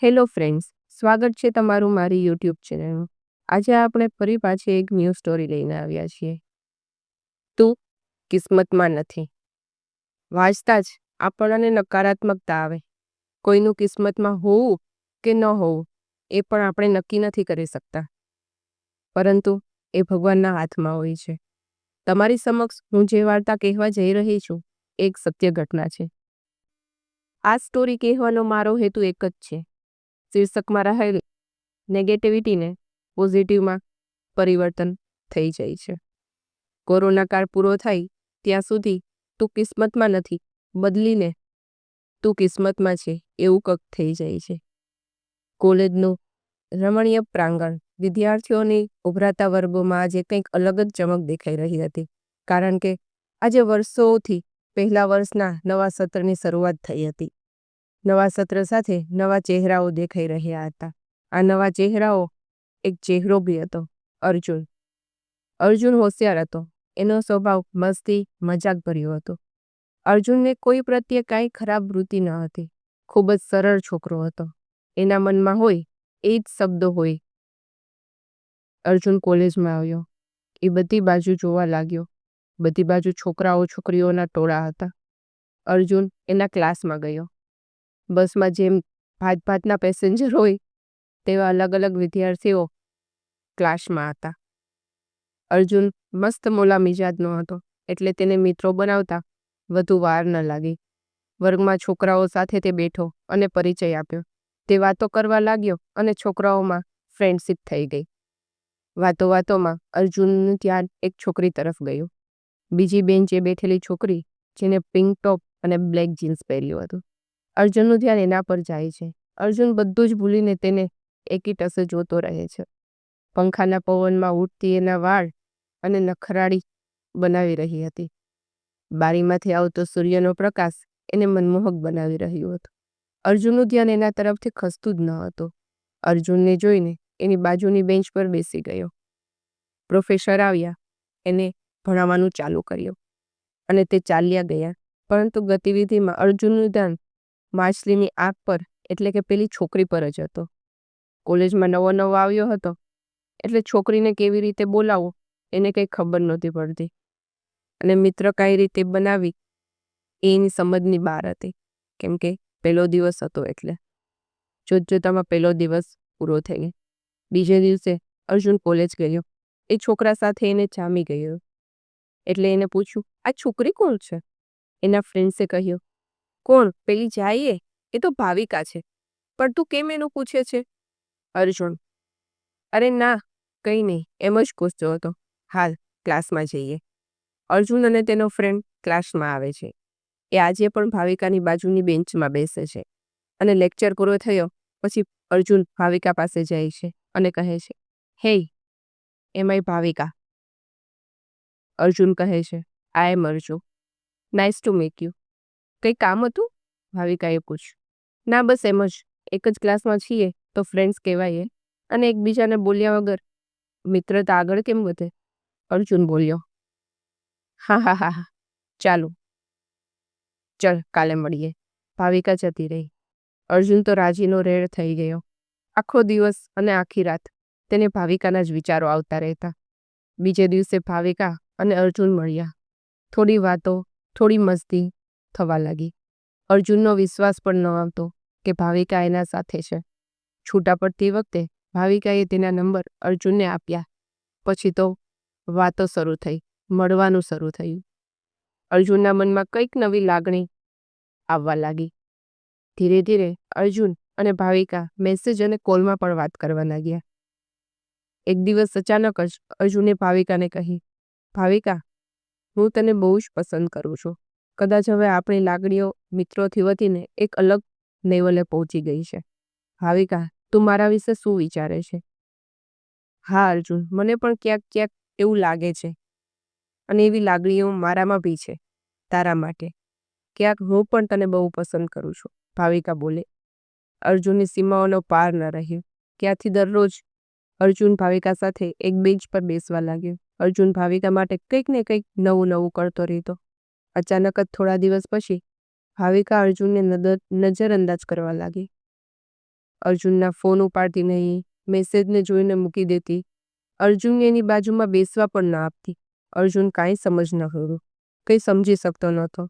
Hello friends, સ્વાગત છે તમારું મારી યુટ્યુબ ચેનલમાં. આજે આપણે ફરી પાછી એક ન્યૂ સ્ટોરી લઈને આવ્યા છીએ. તું કિસ્મતમાં નથી. વાંચતા જ આપણને નકારાત્મકતા આવે. કોઈનું કિસ્મતમાં હોવું કે ન હોવું એ પણ આપણે નક્કી નથી કરી શકતા, પરંતુ એ ભગવાનના હાથમાં હોય છે. તમારી સમક્ષ હું જે વાર્તા કહેવા જઈ રહી છું એ એક સત્ય ઘટના છે. આ સ્ટોરી કહેવાનો મારો હેતુ એક જ છે: શીર્ષકમાં રહેલ નેગેટિવિટીને પોઝિટિવમાં પરિવર્તન થઈ જાય છે. કોરોના કાળ પૂરો થાય ત્યાં સુધી તું કિસ્મતમાં નથી બદલીને તું કિસ્મતમાં છે એવું કંઈક થઈ જાય છે. કોલેજનું રમણીય પ્રાંગણ, વિદ્યાર્થીઓની ઉભરાતા વર્ગોમાં આજે કંઈક અલગ જ ચમક દેખાઈ રહી હતી, કારણ કે આજે વર્ષોથી પહેલા વર્ષના નવા સત્રની શરૂઆત થઈ હતી. નવા સત્ર સાથે નવા ચહેરાઓ દેખાઈ રહ્યા હતા. આ નવા ચહેરાઓ, એક ચહેરો બી હતો: અર્જુન. અર્જુન હોશિયાર હતો. એનો સ્વભાવ મસ્તી મજાક ભર્યો હતો. અર્જુનને કોઈ પ્રત્યે કાંઈ ખરાબ વૃત્તિ ન હતી. ખૂબ જ સરળ છોકરો હતો. એના મનમાં હોય એ જ શબ્દો હોય. અર્જુન કોલેજમાં આવ્યો. એ બધી બાજુ જોવા લાગ્યો. બધી બાજુ છોકરાઓ છોકરીઓના ટોળા હતા. અર્જુન એના ક્લાસમાં ગયો. બસમાં જેમ ભાતના પેસેન્જર હોય તેવા અલગ અલગ વિદ્યાર્થીઓ ક્લાસમાં હતા. અર્જુન મસ્ત મોલા મિજાજનો હતો, એટલે તેને મિત્રો બનાવતા વધુ વાર ન લાગી. વર્ગમાં છોકરાઓ સાથે તે બેઠો અને પરિચય આપ્યો. તે વાતો કરવા લાગ્યો અને છોકરાઓમાં ફ્રેન્ડશિપ થઈ ગઈ. વાતોમાં અર્જુનનું ધ્યાન એક છોકરી તરફ ગયું. બીજી બેન્ચે બેઠેલી છોકરી, જેને પિંક ટોપ અને બ્લેક જીન્સ પહેર્યું હતું. અર્જુનનું ધ્યાન એના પર જાય છે. અર્જુન બધું જ ભૂલીને તેને એકી ટસે જોતો રહે છે. પંખાના પવનમાં ઉડતી એના વાળ અને નખરાળી બનાવી રહી હતી. બારીમાંથી આવતો સૂર્યનો પ્રકાશ એને મનમોહક બનાવી રહ્યો હતો. અર્જુનનું ધ્યાન એના તરફથી ખસતું જ ન હતું. અર્જુનને જોઈને એની બાજુની બેન્ચ પર બેસી ગયો. પ્રોફેસર આવ્યા. એને ભણાવવાનું ચાલુ કર્યું અને તે ચાલ્યા ગયા. પરંતુ ગતિવિધિમાં અર્જુનનું ધ્યાન માછલીની આંખ પર, એટલે કે પેલી છોકરી પર જ હતો. કોલેજમાં નવો આવ્યો હતો, એટલે છોકરીને કેવી રીતે બોલાવો એને કંઈ ખબર નહોતી પડતી, અને મિત્ર કઈ રીતે બનાવી એની સમજની બહાર હતી, કેમ કે પહેલો દિવસ હતો. એટલે જોતજોતામાં પહેલો દિવસ પૂરો થઈ ગયો. બીજે દિવસે અર્જુન કોલેજ ગયો. એ છોકરા સાથે એને જામી ગયો, એટલે એને પૂછ્યું, આ છોકરી કોણ છે? એના ફ્રેન્ડ્સે કહ્યું, કોણ? પેલી જાય એ તો ભાવિકા છે. પણ તું કેમ એનું પૂછે છે? અર્જુન: અરે ના, કંઈ નહીં, એમ જ પૂછતો હતો. હાલ ક્લાસમાં જઈએ. અર્જુન અને તેનો ફ્રેન્ડ ક્લાસમાં આવે છે. એ આજે પણ ભાવિકાની બાજુની બેન્ચમાં બેસે છે. અને લેક્ચર પૂરો થયો પછી અર્જુન ભાવિકા પાસે જાય છે અને કહે છે, હે, એમાંય ભાવિકા. અર્જુન કહે છે, I am Arjun. Nice to meet you. કંઈ કામ હતું? ભાવિકાએ પૂછ્યું. ના, બસ એમ જ. એક જ ક્લાસમાં છીએ તો ફ્રેન્ડ્સ કહેવાય, અને એકબીજાને બોલ્યા વગર મિત્રતા આગળ કેમ વધે? અર્જુન બોલ્યો. હા હા હા હા, ચાલો, ચલ કાલે મળીએ. ભાવિકા જતી રહી. અર્જુન તો રાજીનો રેડ થઈ ગયો. આખો દિવસ અને આખી રાત તેને ભાવિકાના જ વિચારો આવતા રહેતા. બીજે દિવસે ભાવિકા અને અર્જુન મળ્યા. થોડી વાતો, થોડી મસ્તી થવા લાગી. અર્જુનનો વિશ્વાસ પણ ન આવતો કે ભાવિકા એના સાથે છે. છૂટા પડતી વખતે ભાવિકાએ તેના નંબર અર્જુનને આપ્યા. પછી તો વાતો શરૂ થઈ, મળવાનું શરૂ થયું. અર્જુનના મનમાં કંઈક નવી લાગણી આવવા લાગી. ધીરે ધીરે અર્જુન અને ભાવિકા મેસેજ અને કોલમાં પણ વાત કરવા લાગ્યા. એક દિવસ અચાનક જ અર્જુને ભાવિકાને કહી, ભાવિકા, હું તને બહુ જ પસંદ કરું છું. કદાચ હવે આપણી લાગણીઓ મિત્રોથી વધીને એક અલગ લેવલે પહોંચી ગઈ છે. ભાવિકા, તું મારા વિશે શું વિચારે છે? હા અર્જુન, મને પણ ક્યાંક ક્યાંક એવું લાગે છે, અને એવી લાગણીઓ મારામાં બી છે તારા માટે. ક્યાંક હું પણ તને બહુ પસંદ કરું છું, ભાવિકા બોલે. અર્જુનની સીમાઓનો પાર ન રહ્યો. ત્યાંથી દરરોજ અર્જુન ભાવિકા સાથે એક બેન્ચ પર બેસવા લાગ્યો. અર્જુન ભાવિકા માટે કંઈક ને કંઈક નવું કરતો રહેતો. અચાનક જ થોડા દિવસ પછી ભાવિકા અર્જુનને નજરઅંદાજ કરવા લાગી. અર્જુનના ફોન ઉપાડતી નહીં, મેસેજને જોઈને મૂકી દેતી. અર્જુનને એની બાજુમાં બેસવા પણ ન આપતી. અર્જુન કાંઈ સમજ ન કર્યું, કંઈ સમજી શકતો નહોતો.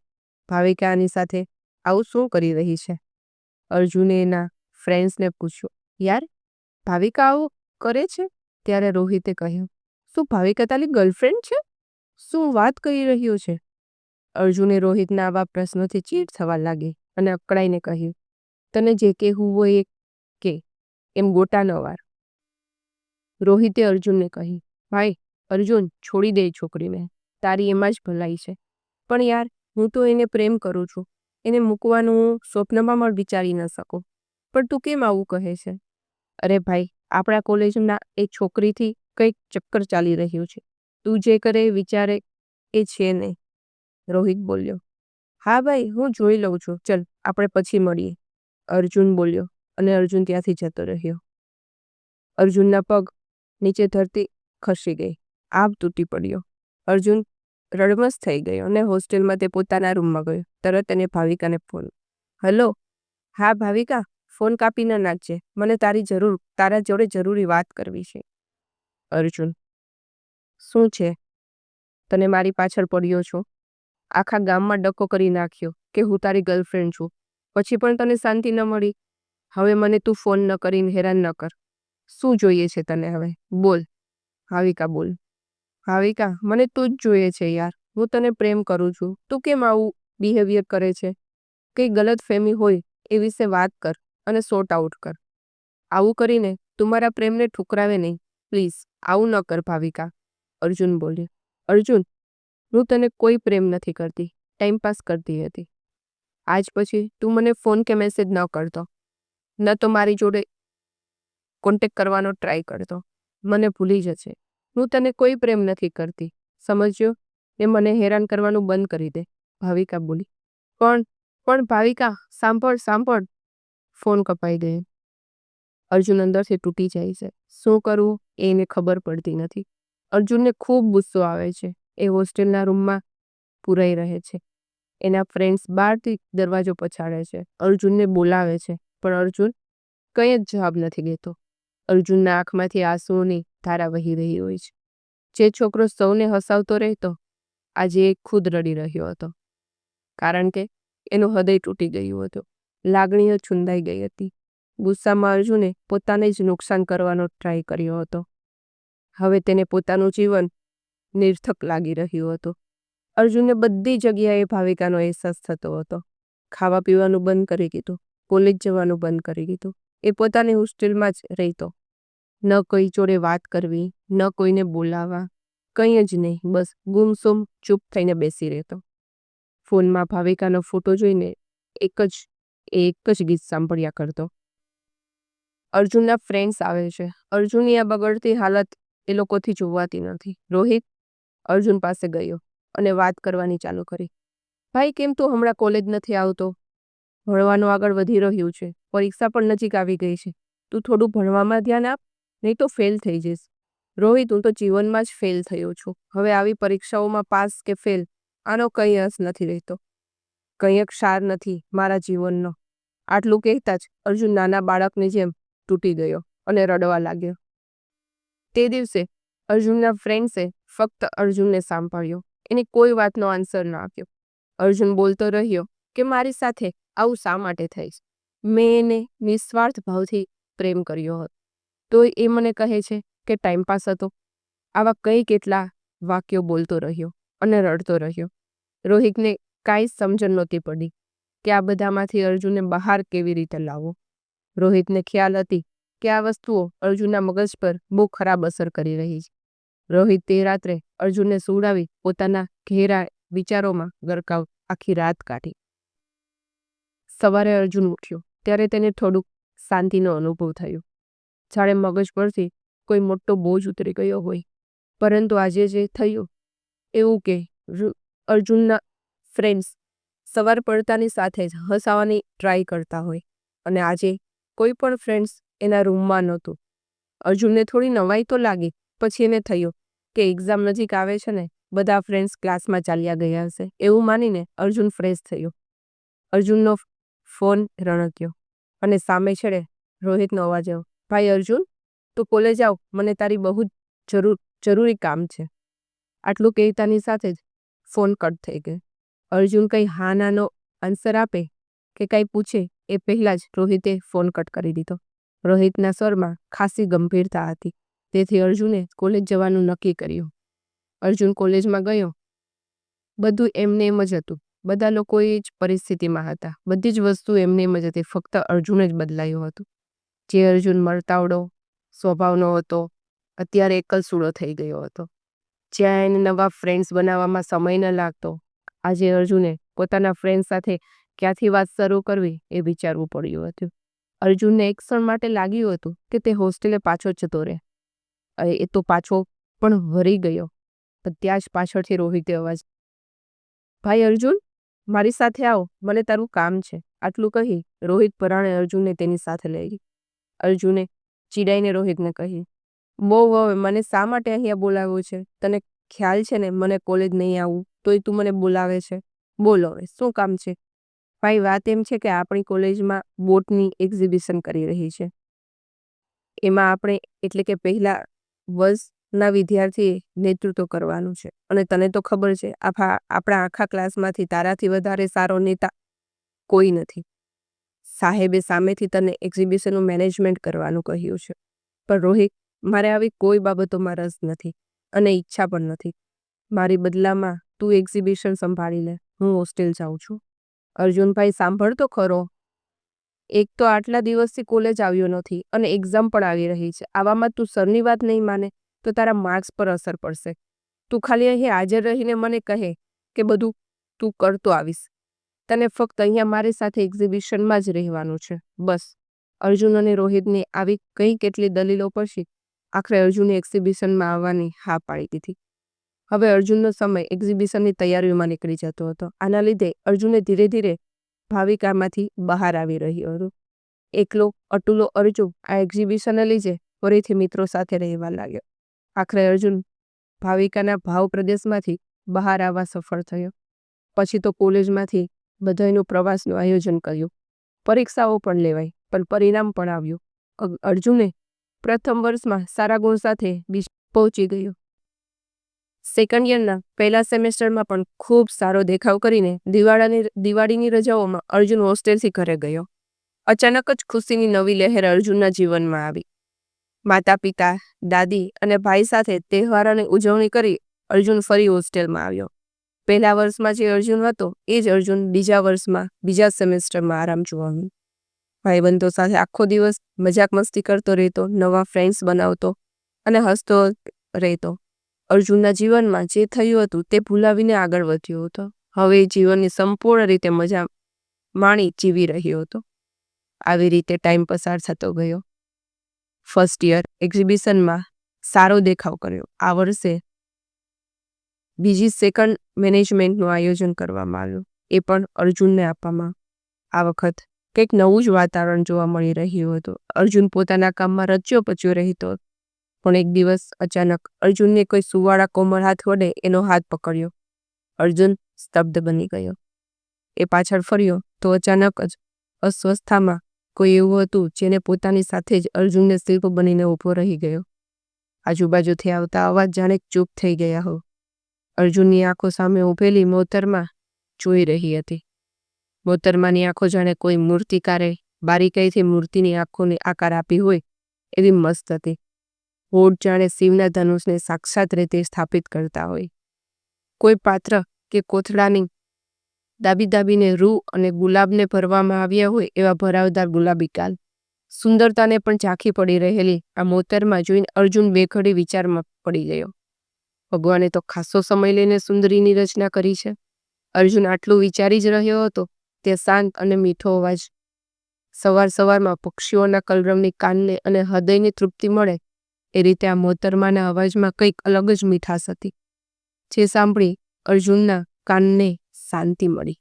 ભાવિકા આની સાથે આવું શું કરી રહી છે? અર્જુને એના ફ્રેન્ડ્સને પૂછ્યું, યાર ભાવિકા આવું કરે છે? ત્યારે રોહિતે કહ્યું, શું ભાવિકા તારી ગર્લફ્રેન્ડ છે? શું વાત કરી રહ્યો છે? અર્જુને રોહિતના આવા પ્રશ્નોથી ચીડ થવા લાગી અને અકળાઈને કહ્યું, તને જે કહેવું હોય એ કે, એમ ગોટા ન વાર. રોહિતે અર્જુનને કહ્યું, ભાઈ અર્જુન, છોડી દે છોકરીને, તારી એમાં જ ભલાઈ છે. પણ યાર, હું તો એને પ્રેમ કરું છું, એને મૂકવાનું હું સ્વપ્નમાં પણ વિચારી ન શકું. પણ તું કેમ આવું કહે છે? અરે ભાઈ, આપણા કોલેજના એ છોકરીથી કંઈક ચક્કર ચાલી રહ્યું છે. તું જે કરે વિચારે એ છે નહીં. રોહિત બોલ્યો, હા ભાઈ, હું જોઈ લઉં છું, ચલ આપણે પછી મળીએ. અર્જુન બોલ્યો અને અર્જુન ત્યાંથી જતો રહ્યો. અર્જુનના પગ નીચે ધરતી ખસી ગઈ. આભ તૂટી પડ્યો. અર્જુન રડમસ થઈ ગયો અને હોસ્ટેલમાં તે પોતાના રૂમમાં ગયો. તરત એને ભાવિકાને ફોન. હલો, હા ભાવિકા, ફોન કાપી ન નાખજે, મને તારા જોડે જરૂરી વાત કરવી છે. અર્જુન, શું છે? તને મારી પાછળ પડ્યો છો? આખા ગામમાં ડકો કરી નાખ્યો કે હું તારી ગર્લફ્રેન્ડ છું, પછી પણ તને શાંતિ ન મળી. હવે મને તું ફોન ન કરીને હેરાન ન કર. શું જોઈએ છે તને હવે? બોલ. ભાવિકા બોલ. ભાવિકા, મને તું જ જોઈએ છે યાર. હું તને પ્રેમ કરું છું. તું કેમ આવું બિહેવિયર કરે છે? કંઈ ગલત ફહેમી હોય એ વિશે વાત કર અને સોર્ટ આઉટ કર. આવું કરીને તું મારા પ્રેમને ઠુકરાવે નહીં. પ્લીઝ આવું ન કર ભાવિકા. અર્જુન બોલ્યો. અર્જુન, હું તને કોઈ પ્રેમ નથી કરતી, ટાઈમપાસ કરતી હતી. આજ પછી તું મને ફોન કે મેસેજ ન કરતો, ન તો મારી જોડે કોન્ટેક્ટ કરવાનો ટ્રાય કરતો. મને ભૂલી જશે. હું તને કોઈ પ્રેમ નથી કરતી, સમજ્યો? એ મને હેરાન કરવાનું બંધ કરી દે. ભાવિકા બોલી. પણ ભાવિકા, સાંભળ. ફોન કપાઈ ગયો. અર્જુન અંદરથી તૂટી જાય છે. શું કરવું એને ખબર પડતી નથી. અર્જુનને ખૂબ ગુસ્સો આવે છે. એ હોસ્ટેલના રૂમમાં પૂરાઈ રહે છે. એના ફ્રેન્ડ્સ બહારથી દરવાજો પછાડે છે. અર્જુનને બોલાવે છે, પણ અર્જુન કંઈ જ જવાબ નથી દેતો. અર્જુનના આંખમાંથી આંસુઓની ધારા વહી રહી હોય છે. જે છોકરો સૌને હસાવતો રહેતો, આજે એ ખુદ રડી રહ્યો હતો. કારણ કે એનું હૃદય તૂટી ગયું હતું. લાગણીઓ છુંદાઈ ગઈ હતી. ગુસ્સામાં અર્જુને પોતાને જ નુકસાન કરવાનો ટ્રાય કર્યો હતો. હવે તેને પોતાનું જીવન નિર્થક લાગી રહ્યું હતું. અર્જુનને બધી જગ્યાએ ભાવિકાનો અહેસાસ થતો હતો. ખાવા પીવાનું બંધ કરી દીધું, કોલેજ જવાનું બંધ કરી દીધું. એ પોતાની હોસ્ટેલમાં જ રહેતો. ન કોઈ જોડે વાત કરવી, ન કોઈને બોલાવવા, કંઈ જ નહીં. બસ ગુમસુમ ચૂપ થઈને બેસી રહેતો. ફોનમાં ભાવિકાનો ફોટો જોઈને એક જ ગીત સાંભળ્યા કરતો. અર્જુનના ફ્રેન્ડ્સ આવે છે. અર્જુનની આ બગડતી હાલત એ લોકોથી જોવાતી નથી. રોહિત અર્જુન પાસે ગયો અને વાત કરવાની ચાલુ કરી. ભાઈ, કેમ તું હમણાં કોલેજ નથી આવતો? ભણવાનું આગળ વધી રહ્યું છે, પરીક્ષા પણ નજીક આવી ગઈ છે. તું થોડું ભણવામાં ધ્યાન આપ, નહીં તો ફેલ થઈ જઈશ. રોહિત, હું તો જીવનમાં જ ફેલ થયો છું. હવે આવી પરીક્ષાઓમાં પાસ કે ફેલ, આનો કંઈ અર્થ નથી રહેતો. કંઈક સાર નથી મારા જીવનનો. આટલું કહેતા જ અર્જુન નાના બાળકની જેમ તૂટી ગયો અને રડવા લાગ્યો. તે દિવસે અર્જુનના ફ્રેન્ડ્સે ફક્ત અર્જુનને સાંભળ્યો. એની કોઈ વાતનો આન્સર ન આપ્યો. અર્જુન બોલતો રહ્યો કે મારી સાથે આવું શા માટે થાય છે? મેં એને નિસ્વાર્થ ભાવથી પ્રેમ કર્યો હતો, તો એ મને કહે છે કે ટાઈમપાસ હતો. આવા કેટલા વાક્યો બોલતો રહ્યો અને રડતો રહ્યો. રોહિતને કાંઈ સમજણ નહોતી પડી કે આ બધામાંથી અર્જુનને બહાર કેવી રીતે લાવવો. રોહિતને ખ્યાલ હતી કે આ વસ્તુઓ અર્જુનના મગજ પર બહુ ખરાબ અસર કરી રહી છે. રોહિત તે રાત્રે અર્જુનને સુવડાવી પોતાના ઘેરા વિચારોમાં ગરકાવ આખી રાત કાઢી. સવારે અર્જુન ઉઠ્યો ત્યારે તેને થોડુંક શાંતિનો અનુભવ થયો. જાણે મગજ પરથી કોઈ મોટો બોજ ઉતરી ગયો હોય. પરંતુ આજે જે થયું એવું કે અર્જુનના ફ્રેન્ડ્સ સવાર પડતાની સાથે જ હસાવવાની ટ્રાય કરતા હોય અને આજે કોઈ પણ ફ્રેન્ડ્સ એના રૂમમાં નહોતું. અર્જુનને થોડી નવાઈ તો લાગી. પછી એને થયું કે એક્ઝામ નજીક આવે છે ને, બધા ફ્રેન્ડ્સ ક્લાસમાં ચાલ્યા ગયા હશે. એવું માનીને અર્જુન ફ્રેશ થયો. અર્જુનનો ફોન રણક્યો અને સામે છેડે રોહિતનો અવાજ આવ્યો. ભાઈ અર્જુન, તું કોલેજ આવ, મને તારી બહુ જરૂરી કામ છે. આટલું કહેતાની સાથે જ ફોન કટ થઈ ગયો. અર્જુન કંઈ હા નાનો આન્સર આપે કે કંઈ પૂછે એ પહેલાં જ રોહિતે ફોન કટ કરી દીધો. રોહિતના સ્વરમાં ખાસી ગંભીરતા હતી. તેથી અર્જુને કોલેજ જવાનું નક્કી કર્યું. અર્જુન કોલેજમાં ગયો. બધું એમને એમ જ હતું. બધા લોકો એ જ પરિસ્થિતિમાં હતા. બધી જ વસ્તુ એમને એમ જ હતી. ફક્ત અર્જુન જ બદલાયું હતું. જે અર્જુન મળતાવડો સ્વભાવનો હતો, અત્યારે એકલસૂળો થઈ ગયો હતો. જ્યાં એને નવા ફ્રેન્ડ્સ બનાવવામાં સમય ન લાગતો, આજે અર્જુને પોતાના ફ્રેન્ડ સાથે ક્યાંથી વાત શરૂ કરવી એ વિચારવું પડ્યું હતું. અર્જુનને એક ક્ષણ માટે લાગ્યું હતું કે તે હોસ્ટેલે પાછો જતો રહે. એ તો પાછો પણ વળી ગયો. પણ ત્યાં જ પાછળથી રોહિતે અવાજ, ભાઈ અર્જુન, મારી સાથે આવો, મને તારું કામ છે. આટલું કહી રોહિત પરાણે અર્જુનને તેની સાથે લઈ ગઈ. અર્જુને ચીડાઈને રોહિતને કહ્યું, બહુ હવે મને શા માટે અહીંયા બોલાવ્યો છે? તને ખ્યાલ છે ને મને કોલેજ નહીં આવું તોય તું મને બોલાવે છે. બોલ હવે શું કામ છે? ભાઈ વાત એમ છે કે આપણી કોલેજમાં બોટની એક્ઝિબિશન કરી રહી છે. એમાં આપણે એટલે કે પહેલા વર્ષના વિદ્યાર્થીએ નેતૃત્વ કરવાનું છે. અને તને તો ખબર છે આપણા આખા ક્લાસમાંથી તારાથી વધારે સારો નેતા કોઈ નથી. સાહેબે સામેથી તને એક્ઝિબિશનનું મેનેજમેન્ટ કરવાનું કહ્યું છે. પણ રોહિત, મારે આવી કોઈ બાબતોમાં રસ નથી અને ઈચ્છા પણ નથી. મારી બદલામાં તું એક્ઝિબિશન સંભાળી લે. હું હોસ્ટેલ જાઉં છું. અર્જુનભાઈ સાંભળ તો ખરો. એક તો આટલા દિવસથી કોલેજ આવ્યો નથી અને એક્ઝામ પણ આવી રહી છે. આવામાં તું સરની વાત નહીં માને તો તારા માર્ક્સ પર અસર પડશે. તું ખાલી અહીં હાજર રહીને મને કહે કે બધું તું કરતો આવીશ. તને ફક્ત અહીંયા મારી સાથે એક્ઝિબિશનમાં જ રહેવાનું છે, બસ. અર્જુન અને રોહિતની આવી કઈ કેટલી દલીલો પછી આખરે અર્જુને એક્ઝિબિશનમાં આવવાની હા પાડી દીધી. હવે અર્જુનનો સમય એક્ઝિબિશનની તૈયારીઓમાં નીકળી જતો હતો. આના લીધે અર્જુને ધીરે ધીરે ભાવિકામાંથી બહાર આવી રહ્યો હતો. એકલો અટુલો અર્જુન આ એક્ઝિબિશનને લીધે ફરીથી મિત્રો સાથે રહેવા લાગ્યો. આખરે અર્જુન ભાવિકાના ભાવ પ્રદેશમાંથી બહાર આવવા સફળ થયો. પછી તો કોલેજમાંથી બધાયનું પ્રવાસનું આયોજન કર્યું. પરીક્ષાઓ પણ લેવાઈ, પણ પરિણામ પણ આવ્યું. અર્જુને પ્રથમ વર્ષમાં સારા ગુણ સાથે પહોંચી ગયો. સેકન્ડ યરના પહેલા સેમેસ્ટરમાં પણ ખૂબ સારો દેખાવ કરીને દિવાળીની રજાઓમાં અર્જુન હોસ્ટેલથી ઘરે ગયો. અચાનક જ ખુશીની નવી લહેર અર્જુનના જીવનમાં આવી. માતા પિતા, દાદી અને ભાઈ સાથે તહેવારોની ઉજવણી કરી અર્જુન ફરી હોસ્ટેલમાં આવ્યો. પહેલા વર્ષમાં જે અર્જુન હતો એ જ અર્જુન બીજા વર્ષમાં બીજા સેમેસ્ટરમાં આરામ જોવાનું. ભાઈબંધો સાથે આખો દિવસ મજાક મસ્તી કરતો રહેતો, નવા ફ્રેન્ડ્સ બનાવતો અને હસતો રહેતો. અર્જુનના જીવનમાં જે થયું હતું તે ભૂલાવીને આગળ વધ્યો હતો. હવે જીવનની સંપૂર્ણ રીતે મજા માણી જીવી રહ્યો હતો. આવી રીતે ટાઈમ પસાર થતો ગયો. ફર્સ્ટ યર એક્ઝિબિશનમાં સારો દેખાવ કર્યો. આ વર્ષે બીજી સેકન્ડ મેનેજમેન્ટનું આયોજન કરવામાં આવ્યું. એ પણ અર્જુનને આપવામાં. આ વખત કંઈક નવું જ વાતાવરણ જોવા મળી રહ્યું હતું. અર્જુન પોતાના કામમાં રચ્યો પચ્યો રહેતો. પણ એક દિવસ અચાનક અર્જુનને કોઈ સુવાળા કોમળ હાથ વડે એનો હાથ પકડ્યો. અર્જુન સ્તબ્ધ બની ગયો. એ પાછળ ફર્યો તો અચાનક જ અસ્વસ્થતામાં કોઈ એવું હતું જેને પોતાની સાથે જ અર્જુનને શિલ્પ બનીને ઊભો રહી ગયો. આજુબાજુથી આવતા અવાજ જાણે ચૂપ થઈ ગયા હો. અર્જુનની આંખો સામે ઊભેલી મોહતરમાં જોઈ રહી હતી. મોહતરમાની આંખો જાણે કોઈ મૂર્તિકારે બારીકાઈથી મૂર્તિની આંખોને આકાર આપી હોય એવી મસ્ત હતી. હોઠ જાણે શિવના ધનુષને સાક્ષાત રીતે સ્થાપિત કરતા હોય. કોઈ પાત્ર કે કોથળાની દાબી દાબીને રૂ અને ગુલાબને ભરવામાં આવ્યા હોય એવા ભરાવદાર ગુલાબી ગાલ. સુંદરતાને પણ ઝાંખી પડી રહેલી આ મોહતરમાં જોઈને અર્જુન બે ઘડી વિચારમાં પડી ગયો. ભગવાને તો ખાસો સમય લઈને સુંદરીની રચના કરી છે. અર્જુન આટલું વિચારી જ રહ્યો હતો તે શાંત અને મીઠો અવાજ. સવારમાં પક્ષીઓના કલરવની કાનને અને હૃદયની તૃપ્તિ મળે એ રીતે આ મોહતરમાના અવાજમાં કંઈક અલગ જ મીઠાશ હતી, જે સાંભળી અર્જુનના કાનને શાંતિ મળી.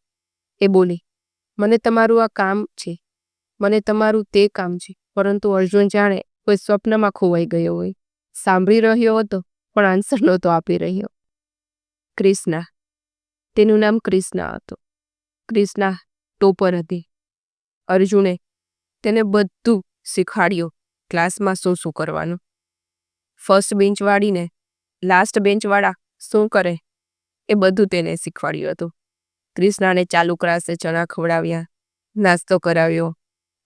એ બોલી, મને તમારું આ કામ છે, મને તમારું તે કામ છે. પરંતુ અર્જુન જાણે કોઈ સ્વપ્નમાં ખોવાઈ ગયો હોય. સાંભળી રહ્યો હતો પણ આન્સર નહોતો આપી રહ્યો. ક્રિષ્ના. તેનું નામ ક્રિષ્ના હતું. ક્રિષ્ના ટોપર હતી. અર્જુને તેને બધું શીખવાડ્યું ક્લાસમાં શું કરવાનું. ફર્સ્ટ બેન્ચવાળીને લાસ્ટ બેન્ચવાળા શું કરે એ બધું તેને શીખવાડ્યું હતું. ક્રિષ્નાને ચાલુ ક્લાસે ચણા ખવડાવ્યા, નાસ્તો કરાવ્યો,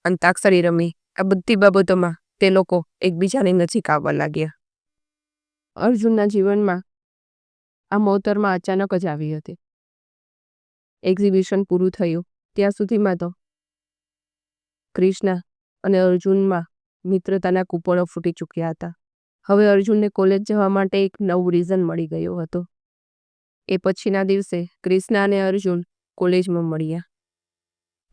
અંતાક્ષરી રમી. આ બધી બાબતોમાં તે લોકો એકબીજાની નજીક આવવા લાગ્યા. અર્જુનના જીવનમાં આ મોહતરમાં અચાનક જ આવી હતી. એક્ઝિબિશન પૂરું થયું ત્યાં સુધીમાં તો ક્રિષ્ના અને અર્જુનમાં મિત્રતાના કૂપળો ફૂટી ચૂક્યા હતા. હવે અર્જુનને કોલેજ જવા માટે એક નવું રીઝન મળી ગયું હતું. એ પછીના દિવસે ક્રિષ્ના અને અર્જુન કોલેજમાં મળ્યા.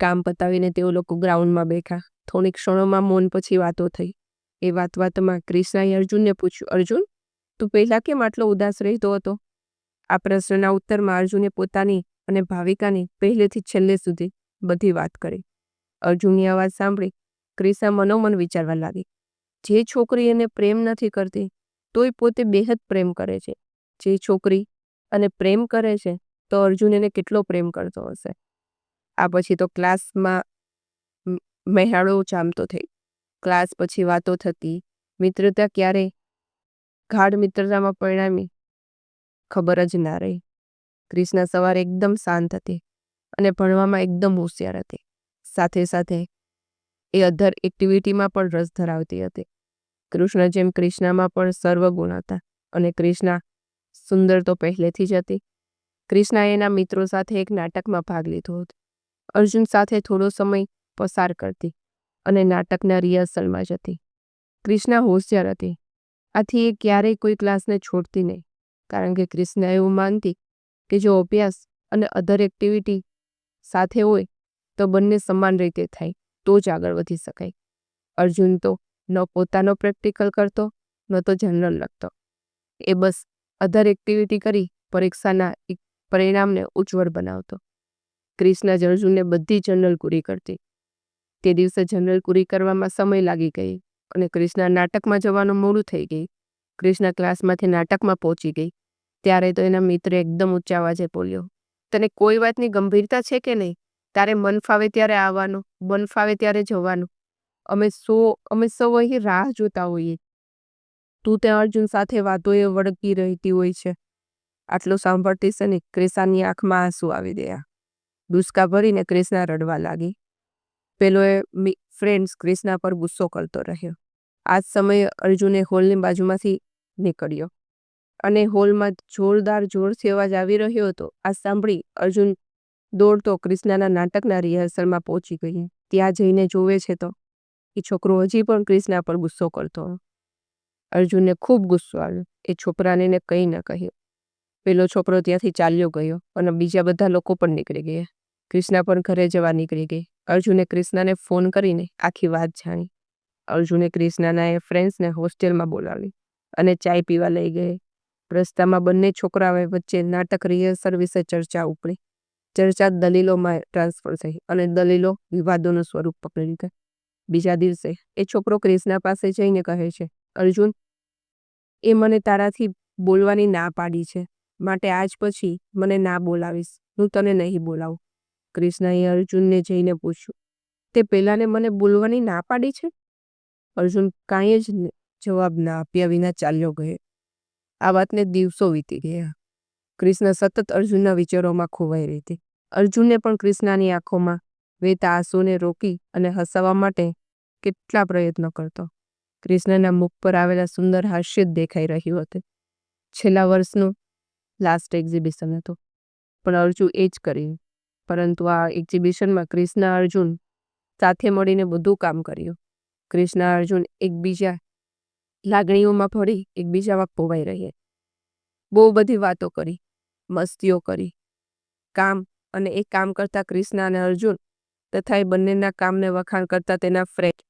કામ પતાવીને તેઓ લોકો ગ્રાઉન્ડમાં બેઠા. થોડી ક્ષણોમાં મૌન પછી વાતો થઈ. એ વાતમાં ક્રિષ્નાએ અર્જુનને પૂછ્યું, અર્જુન, તું પહેલાં કેમ આટલો ઉદાસ રહેતો હતો? આ પ્રશ્નના ઉત્તરમાં અર્જુને પોતાની અને ભાવિકાની પહેલેથી છેલ્લે સુધી બધી વાત કરી. અર્જુનની અવાજ સાંભળી ક્રિષ્ના મનોમન વિચારવા લાગી. જે છોકરી એને પ્રેમ નથી કરતી તોય પોતે બેહદ પ્રેમ કરે છે. જે છોકરી અને પ્રેમ કરે છે તો અર્જુન એને કેટલો પ્રેમ કરતો હશે. આ પછી તો ક્લાસમાં મહેરાળો જામતો થઈ. ક્લાસ પછી વાતો થતી. મિત્રતા ક્યારે ગાઢ મિત્રતામાં પરિણામી ખબર જ ના રહી. ક્રિષ્ના સવારે એકદમ શાંત હતી અને ભણવામાં એકદમ હોશિયાર હતી. સાથે સાથે એ અધર એક્ટિવિટીમાં પણ રસ ધરાવતી હતી. કૃષ્ણ જેમ ક્રિષ્નામાં પણ સર્વગુણ હતા અને ક્રિષ્ના સુંદર તો પહેલેથી જ હતી. ક્રિષ્નાએ એના મિત્રો સાથે એક નાટકમાં ભાગ લીધો હતો. અર્જુન સાથે થોડો સમય પસાર કરતી અને નાટકના રિહર્સલમાં જતી. ક્રિષ્ના હોશિયાર હતી, આથી એ ક્યારેય કોઈ ક્લાસને છોડતી નહીં, કારણ કે ક્રિષ્ના એવું માનતી કે જો અભ્યાસ અને અધર એક્ટિવિટી સાથે હોય તો બંને સમાન રીતે થાય તો જ આગળ વધી શકાય. અર્જુન તો ન પોતાનો પ્રેક્ટિકલ કરતો ન તો જનરલ લખતો. એ બસ અધર એક્ટિવિટી કરી પરીક્ષાના પરિણામને ઉજ્જવળ બનાવતો. ક્રિષ્ના જ અર્જુનને બધી જનરલ પૂરી કરતી. તે દિવસે જનરલ પૂરી કરવામાં સમય લાગી ગઈ અને ક્રિષ્ના નાટકમાં જવાનું મોડું થઈ ગઈ. ક્રિષ્ના ક્લાસમાંથી નાટકમાં પહોંચી ગઈ ત્યારે તો એના મિત્રે એકદમ ઊંચા અવાજે બોલ્યો, તને કોઈ વાતની ગંભીરતા છે કે નહીં? તારે મન ફાવે ત્યારે આવવાનું, મન ફાવે ત્યારે જવાનું. અમે સૌ અહીં રાહ જોતા હોઈએ. તું તે અર્જુન સાથે વાતોએ વળગી રહેતી હોય છે. આટલું સાંભળતી સની ક્રિષ્નાની આંખમાં આંસુ આવી ગયા. ડુસકા ભરીને ક્રિષ્ના રડવા લાગી. પેલો એ ફ્રેન્ડ્સ ક્રિષ્ના પર ગુસ્સો કરતો રહ્યો. આ જ સમયે અર્જુને હોલની બાજુમાંથી નીકળ્યો અને હોલમાં જોરદાર જોરથી અવાજ આવી રહ્યો હતો. આ સાંભળી અર્જુન દોડતો ક્રિષ્નાના નાટકના રિહર્સલમાં પહોંચી ગઈ. ત્યાં જઈને જોવે છે તો એ છોકરો હજી પણ ક્રિષ્ના પર ગુસ્સો કરતો. અર્જુનને ખૂબ ગુસ્સો આવ્યો. એ છોકરાને એને કંઈ ન કહ્યું. પેલો છોકરો ત્યાંથી ચાલ્યો ગયો અને બીજા બધા લોકો પણ નીકળી ગયા. ક્રિષ્ના પણ ઘરે જવા નીકળી ગઈ. અર્જુને ક્રિષ્નાને ફોન કરીને આખી વાત જાણી. અર્જુને ક્રિષ્નાના એ ફ્રેન્ડ્સને હોસ્ટેલમાં બોલાવી અને ચાય પીવા લઈ ગઈ. રસ્તામાં બંને છોકરાઓ વચ્ચે નાટક રિહર્સલ વિશે ચર્ચા ઉપડી. ચર્ચા દલીલોમાં ટ્રાન્સફર થઈ અને દલીલો વિવાદોનું સ્વરૂપ પકડી ગઈ. બીજા દિવસે એ છોકરો ક્રિષ્ના પાસે જઈને કહે છે, અર્જુન, એ મને તારાથી બોલવાની ના પાડી છે, માટે આજ પછી મને ના બોલાવીશ, હું તને નહીં બોલાવું. ક્રિષ્નાએ અર્જુનને જઈને પૂછ્યું, તે પહેલાંને મને બોલવાની ના પાડી છે? અર્જુન કાંઈ જ જવાબ ના આપ્યા વિના ચાલ્યો ગયો. આ વાતને દિવસો વીતી ગયા. ક્રિષ્ના સતત અર્જુનના વિચારોમાં ખોવાઈ રહેતી. અર્જુનને પણ ક્રિષ્નાની આંખોમાં વહેતા આંસુને રોકી અને હસાવવા માટે કેટલા પ્રયત્નો કરતો. ક્રિષ્નાના મુખ પર આવેલા સુંદર હાસ્ય દેખાઈ રહ્યું હતું. છેલ્લા વર્ષનું લાસ્ટ એક્ઝિબિશન હતું, પણ અર્જુન એ જ કર્યું. પરંતુ આ એક્ઝિબિશનમાં ક્રિષ્ના અર્જુન સાથે મળીને બધું કામ કર્યું. ક્રિષ્ના અર્જુન એકબીજા લાગણીઓમાં પડી એકબીજામાં ખોવાઈ રહ્યા. બહુ બધી વાતો કરી, મસ્તીઓ કરી. કામ અને એ કામ કરતા ક્રિષ્ના અને અર્જુન તથા એ બંનેના કામને વખાણ કરતા તેના ફ્રેન્ડ.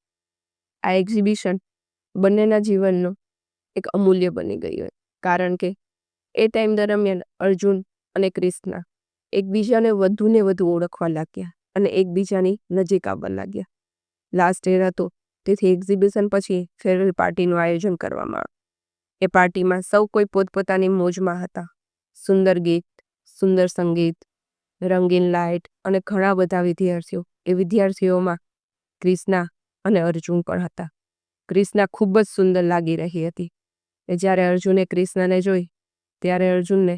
આ એક્ઝિબિશન બંનેના જીવનનું એક અમૂલ્ય બની ગયું, કારણ કે એ ટાઈમ દરમિયાન અર્જુન અને ક્રિષ્ના એકબીજાને વધુને વધુ ઓળખવા લાગ્યા અને એકબીજાની નજીક આવવા લાગ્યા. લાસ્ટ યર હતો, તેથી એક્ઝિબિશન પછી ફેરવેલ પાર્ટીનું આયોજન કરવામાં આવ્યું. એ પાર્ટીમાં સૌ કોઈ પોતપોતાની મોજમાં હતા. સુંદર ગીત, સુંદર સંગીત, રંગીન લાઇટ અને ઘણા બધા વિદ્યાર્થીઓ. એ વિદ્યાર્થીઓમાં ક્રિષ્ના અને અર્જુન પણ હતા. ક્રિષ્ના ખૂબ જ સુંદર લાગી રહી હતી. જ્યારે અર્જુને ક્રિષ્નાને જોઈ ત્યારે અર્જુનને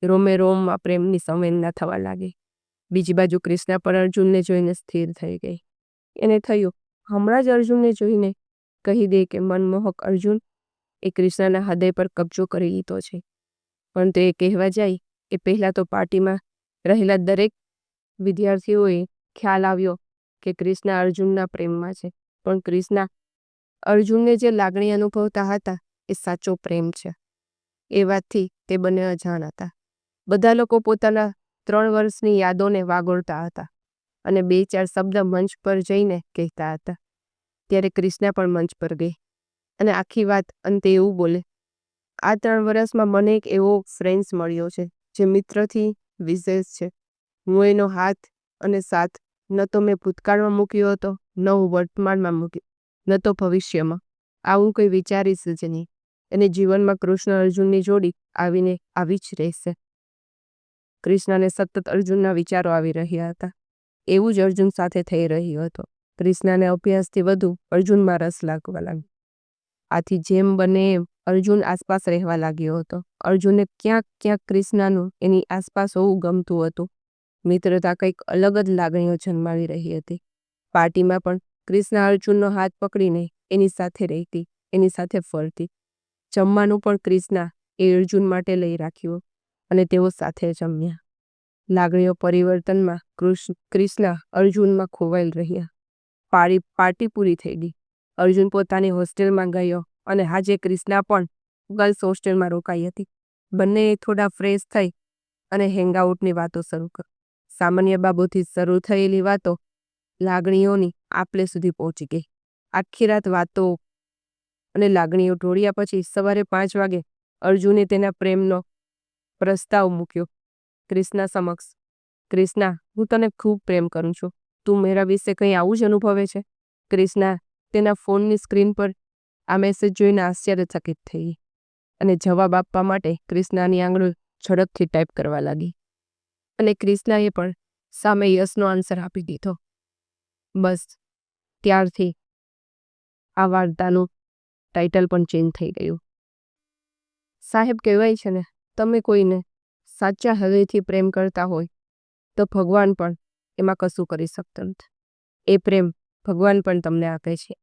રોમે રોમમાં પ્રેમની સંવેદના થવા લાગી. બીજી બાજુ ક્રિષ્ના પણ અર્જુનને જોઈને સ્થિર થઈ ગઈ. એને થયું હમણાં જ અર્જુનને જોઈને કહી દે કે મનમોહક અર્જુન એ ક્રિષ્નાના હૃદય પર કબજો કરી લીધો છે. પણ તે કહેવા જાય એ પહેલાં તો પાર્ટીમાં રહેલા દરેક વિદ્યાર્થીઓએ ખ્યાલ આવ્યો કે ક્રિષ્ના અર્જુનના પ્રેમમાં છે. પણ ક્રિષ્ના અર્જુનને જે લાગણી અનુભવતા હતા એ સાચો પ્રેમ છે એ વાતથી તે બંને અજાણ હતા. બધા લોકો પોતાના 3 વર્ષની યાદોને વાગોળતા હતા અને 2-4 શબ્દ મંચ પર જઈને કહેતા હતા. ત્યારે ક્રિષ્ના પણ મંચ પર ગઈ અને આખી વાત અંતે એવું બોલે, આ 3 વર્ષમાં મને એક એવો ફ્રેન્ડ મળ્યો છે જે મિત્રથી વિશેષ છે. હું એનો હાથ અને સાથ ન તો મેં ભૂતકાળમાં મૂક્યો હતો, ન હું વર્તમાનમાં મૂક્યો, ન તો ભવિષ્યમાં. આવું કંઈ વિચારીશ જ નહીં. અને જીવનમાં કૃષ્ણ અર્જુનની જોડી આવીને આવી જ રહેશે. ક્રિષ્નાને સતત અર્જુનના વિચારો આવી રહ્યા હતા. એવું જ અર્જુન સાથે થઈ રહ્યું હતું. ક્રિષ્નાને અભ્યાસથી વધુ અર્જુનમાં રસ લાગવા લાગ્યો. આથી જેમ બને એમ અર્જુન આસપાસ રહેવા લાગ્યો હતો. અર્જુનને ક્યાંક ક્યાંક ક્રિષ્નાનું એની આસપાસ હોવું ગમતું હતું. મિત્રતા કંઈક અલગ જ લાગણીઓ જન્માવી રહી હતી. પાર્ટીમાં પણ ક્રિષ્ના અર્જુનનો હાથ પકડીને એની સાથે રહેતી, એની સાથે ફરતી. જમવાનું પણ ક્રિષ્ના એ અર્જુન માટે લઈ રાખ્યું અને તેઓ સાથે જમ્યા. લાગણીઓ પરિવર્તનમાં ક્રિષ્ના અર્જુનમાં ખોવાઈ રહ્યા. પાર્ટી પૂરી થઈ ગઈ. અર્જુન પોતાની હોસ્ટેલમાં ગયો અને આજે ક્રિષ્ના પણ ગર્લ્સ હોસ્ટેલમાં રોકાઈ હતી. બંને થોડા ફ્રેશ થઈ અને હેંગઆઉટની વાતો શરૂ કરી. સામાન્ય બાબતોથી શરૂ થયેલી વાતો લાગણીઓની આપલે સુધી પહોંચી ગઈ. આખી રાત વાતો અને લાગણીઓ ઢોળ્યા પછી સવારે 5 વાગે અર્જુને તેના પ્રેમનો પ્રસ્તાવ મૂક્યો ક્રિષ્ના સમક્ષ. ક્રિષ્ના, હું તને ખૂબ પ્રેમ કરું છું. તું મારા વિશે કંઈ આવું જ અનુભવે છે? ક્રિષ્ના તેના ફોનની સ્ક્રીન પર આ મેસેજ જોઈને આશ્ચર્યચકિત થઈ અને જવાબ આપવા માટે ક્રિષ્નાની આંગળીઓ ઝડપથી ટાઈપ કરવા લાગી. અને ક્રિષ્નાએ પણ સામે યસનો આન્સર આપી દીધો. બસ ત્યારથી આ વાર્તાનું ટાઇટલ પણ ચેન્જ થઈ ગયું. સાહેબ કહેવાય છે ને, તમે કોઈને સાચા હૃદયથી પ્રેમ કરતા હોય તો ભગવાન પણ એમાં કશું કરી શકતો નથી. એ પ્રેમ ભગવાન પણ તમને આપે છે.